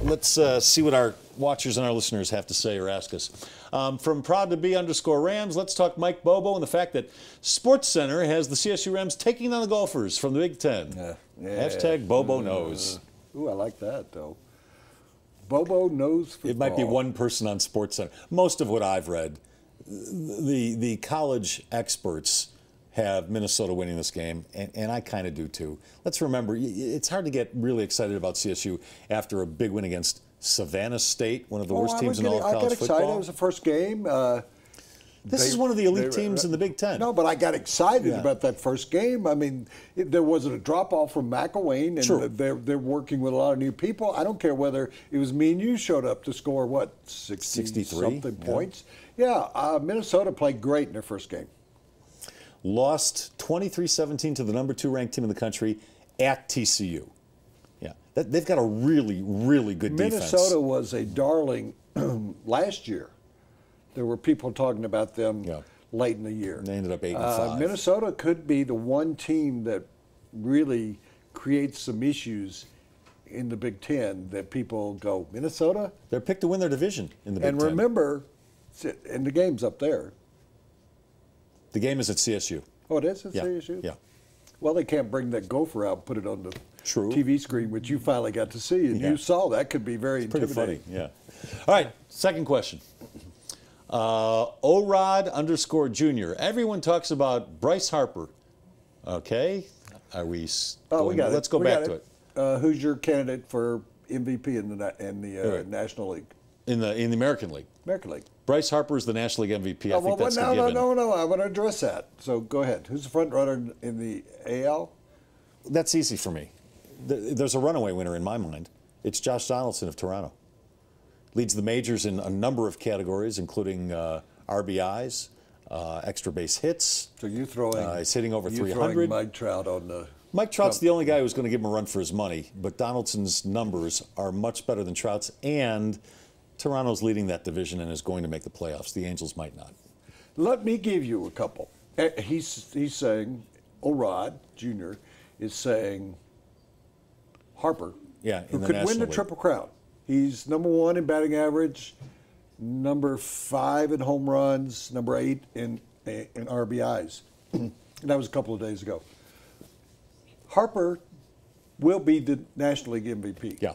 Let's see what our watchers and our listeners have to say or ask us. From Proud to Be _Rams, let's talk Mike Bobo and the fact that SportsCenter has the CSU Rams taking on the Gophers from the Big Ten. Hashtag Bobo knows. Ooh, I like that, though. Bobo knows football. It might be one person on SportsCenter. Most of what I've read, the college experts have Minnesota winning this game, and I kind of do too. Let's remember, it's hard to get really excited about CSU after a big win against Savannah State, one of the worst teams in all of college football. I got excited. It was the first game. This is one of the elite teams in the Big Ten. No, but I got excited about that first game. I mean, there wasn't a drop-off from McElwain, and they're working with a lot of new people. I don't care whether it was me and you showed up to score, what, 63-something points? Yeah, Minnesota played great in their first game. Lost 23-17 to the number 2 ranked team in the country at TCU. Yeah, they've got a really, really good defense. Minnesota was a darling last year. There were people talking about them late in the year. They ended up 8-5. Minnesota could be the one team that really creates some issues in the Big Ten that people go, Minnesota? They're picked to win their division in the Big Ten. And remember, and the game's up there. The game is at CSU. Oh, it is at CSU? Yeah. Well, they can't bring that gopher out and put it on the TV screen, which you finally got to see, and you saw that. Could be very intimidating. Pretty funny, All right, second question. Orod _Jr. Everyone talks about Bryce Harper. Okay, are we? We got it. Let's go back to it. Who's your candidate for MVP in the National League? In the American League. American League. Bryce Harper is the National League MVP. I think that's a given. No. I want to address that. So go ahead. Who's the front runner in the AL? That's easy for me. There's a runaway winner in my mind. It's Josh Donaldson of Toronto. Leads the majors in a number of categories, including RBIs, extra base hits. So you throwing? He's hitting over 300. Throwing Mike Trout on the. Mike Trout's the only guy who's going to give him a run for his money, but Donaldson's numbers are much better than Trout's, and Toronto's leading that division and is going to make the playoffs. The Angels might not. Let me give you a couple. He's saying, Orod Jr. is saying Harper, who could win the Triple Crown. He's number 1 in batting average, number 5 in home runs, number 8 in RBIs. And that was a couple of days ago. Harper will be the National League MVP. Yeah.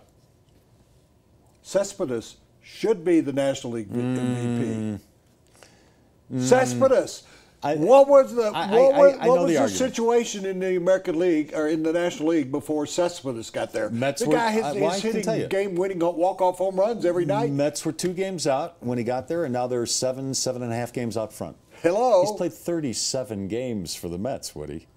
Cespedes should be the National League MVP. Cespedes. What was the situation in the American League or in the National League before Cespedes got there? The guy is hitting game-winning walk-off home runs every night. Mets were 2 games out when he got there, and now they're 7.5 games out front. Hello. He's played 37 games for the Mets, Woody.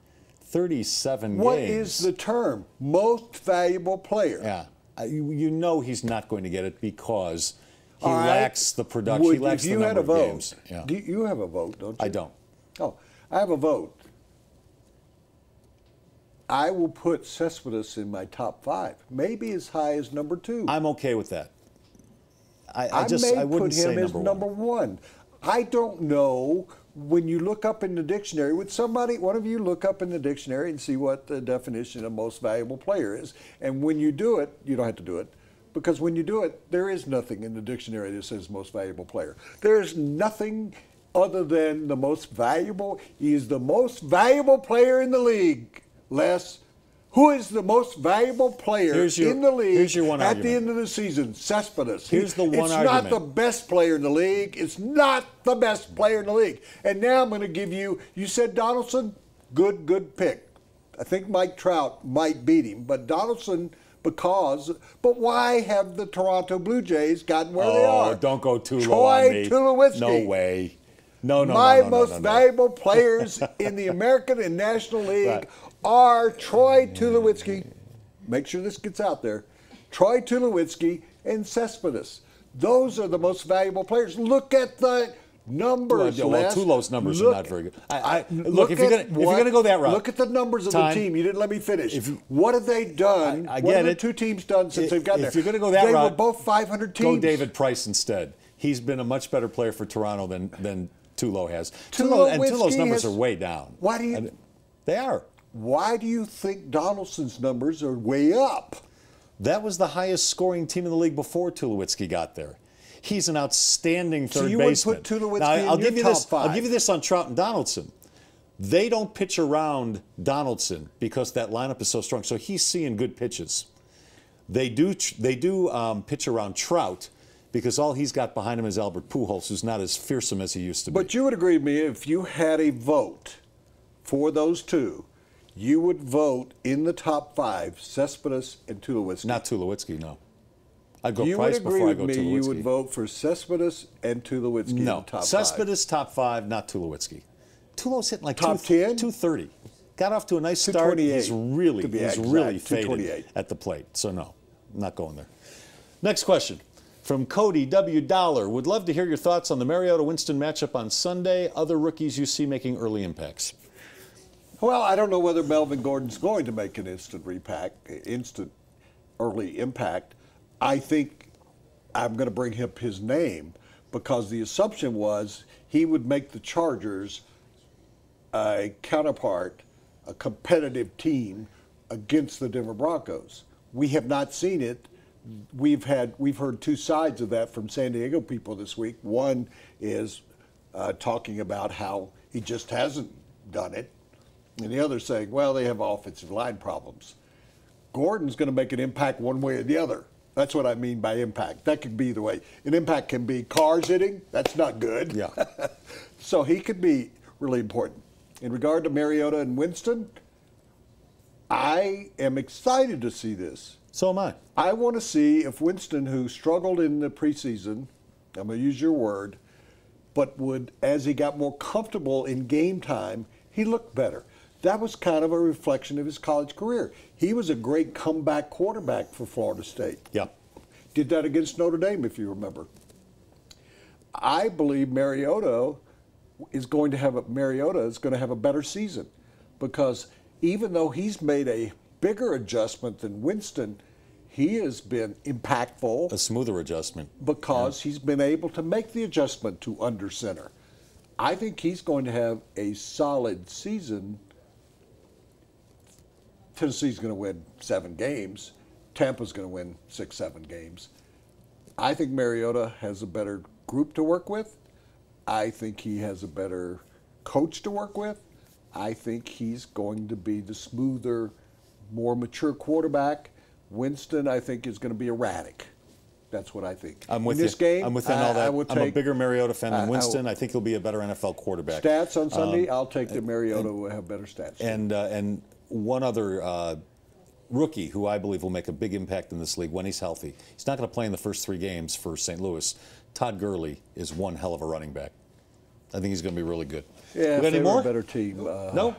37 games. What is the term? Most valuable player. Yeah. You know he's not going to get it because he lacks the production. He lacks the number of games. Yeah. You have a vote, don't you? I don't. Oh, I have a vote. I will put Cespedes in my top 5, maybe as high as number 2. I'm okay with that. I wouldn't put him say as number 1. I don't know. When you look up in the dictionary, would one of you look up in the dictionary and see what the definition of most valuable player is? And when you do it, you don't have to do it, because when you do it, there is nothing in the dictionary that says most valuable player. There is nothing other than the most valuable. He is the most valuable player in the league. Les, who is the most valuable player in the league at the end of the season? Cespedes. Here's the one argument. It's not the best player in the league. It's not the best player in the league. And now I'm going to give you said Donaldson, good pick. I think Mike Trout might beat him, but Donaldson, but why have the Toronto Blue Jays gotten where they are? Oh, don't go too low on me. Troy Tulowitzki. No way. No. My most valuable players in the American and National League are Troy Tulowitzki. Make sure this gets out there. Troy Tulowitzki and Cespedes. Those are the most valuable players. Look at the numbers. Well, Tulo's numbers are not very good. Look, if you're going to go that route, look at the numbers of the team. You didn't let me finish. What have they done? I get what have it. the 2 teams done since they've gotten there? If you're going to go that route, they were both 500 teams. Go David Price instead. He's been a much better player for Toronto than Tulo has. Tulo's numbers are way down. Why do you? They are. Why do you think Donaldson's numbers are way up? That was the highest scoring team in the league before Tulowitzki got there. He's an outstanding third baseman. So you would put Tulowitzki now, in your top five. I'll give you this on Trout and Donaldson. They don't pitch around Donaldson because that lineup is so strong. So he's seeing good pitches. They do pitch around Trout because all he's got behind him is Albert Pujols, who's not as fearsome as he used to be. But you would agree with me, if you had a vote for those two, you would vote in the top five Cespedes and Tulowitzki. Not Tulowitzki, no. I'd go You Price would agree before I with go me, Tulowitzki. you would vote for Cespedes and Tulowitzki in the top five. Cespedes top 5, not Tulowitzki. Tulo's hitting like Top 10? 230. Got off to a nice start. 228, He's really faded 228. at the plate. So no, I'm not going there. Next question from Cody W. Dollar. Would love to hear your thoughts on the Mariota-Winston matchup on Sunday. Other rookies you see making early impacts. Well, I don't know whether Melvin Gordon's going to make an instant early impact. I think I'm going to bring up his name because the assumption was he would make the Chargers a counterpart, a competitive team against the Denver Broncos. We have not seen it. We've heard two sides of that from San Diego people this week. One is talking about how he just hasn't done it, and the other saying, well, they have offensive line problems. Gordon's going to make an impact one way or the other. That's what I mean by impact. That could be the way. An impact can be cars hitting. That's not good. Yeah. So he could be really important. In regard to Mariota and Winston, I am excited to see this. So am I. I want to see if Winston, who struggled in the preseason, I'm going to use your word, but would, as he got more comfortable in game time, he looked better. That was kind of a reflection of his college career. He was a great comeback quarterback for Florida State. Yeah. Did that against Notre Dame, if you remember. I believe Mariota is going to have a better season because even though he's made a bigger adjustment than Winston, he has been impactful. A smoother adjustment. Because he's been able to make the adjustment to under center. I think he's going to have a solid season. Tennessee's going to win 7 games. Tampa's going to win 6, 7 games. I think Mariota has a better group to work with. I think he has a better coach to work with. I think he's going to be the smoother, more mature quarterback. Winston, I think, is going to be erratic. That's what I think. I'm with in this you. game, I'm within all that. I'm a bigger Mariota fan than Winston. I think he'll be a better NFL quarterback. Stats on Sunday, I'll take the Mariota will have better stats. And one other rookie who I believe will make a big impact in this league when he's healthy. He's not going to play in the first 3 games for St. Louis. Todd Gurley is one hell of a running back. I think he's going to be really good. Yeah, we got any more? A better team. No.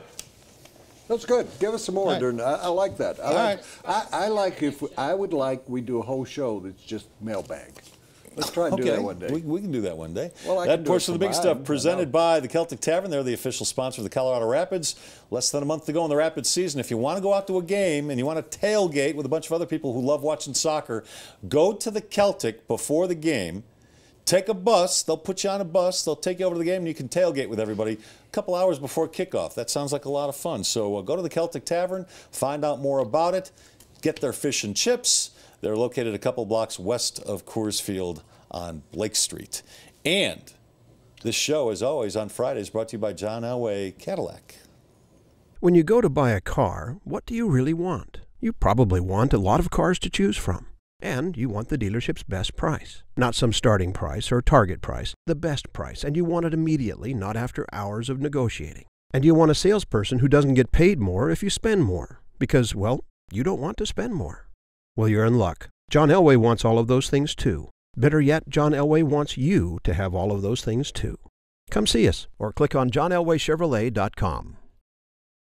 That's good. Give us some more. All right. I like that. I would like we do a whole show that's just mailbag. Let's try and do that one day. We can do that one day. Well, that portion of the big stuff presented by the Celtic Tavern. They're the official sponsor of the Colorado Rapids. Less than a month to go in the Rapids season. If you want to go out to a game and you want to tailgate with a bunch of other people who love watching soccer, go to the Celtic before the game. Take a bus. They'll put you on a bus. They'll take you over to the game, and you can tailgate with everybody a couple hours before kickoff. That sounds like a lot of fun. So go to the Celtic Tavern, find out more about it, get their fish and chips. They're located a couple blocks west of Coors Field on Blake Street. And this show, as always, on Fridays, brought to you by John Elway Cadillac. When you go to buy a car, what do you really want? You probably want a lot of cars to choose from. And you want the dealership's best price. Not some starting price or target price, the best price. And you want it immediately, not after hours of negotiating. And you want a salesperson who doesn't get paid more if you spend more. Because, well, you don't want to spend more. Well, you're in luck. John Elway wants all of those things too. Better yet, John Elway wants you to have all of those things too. Come see us or click on johnelwaychevrolet.com.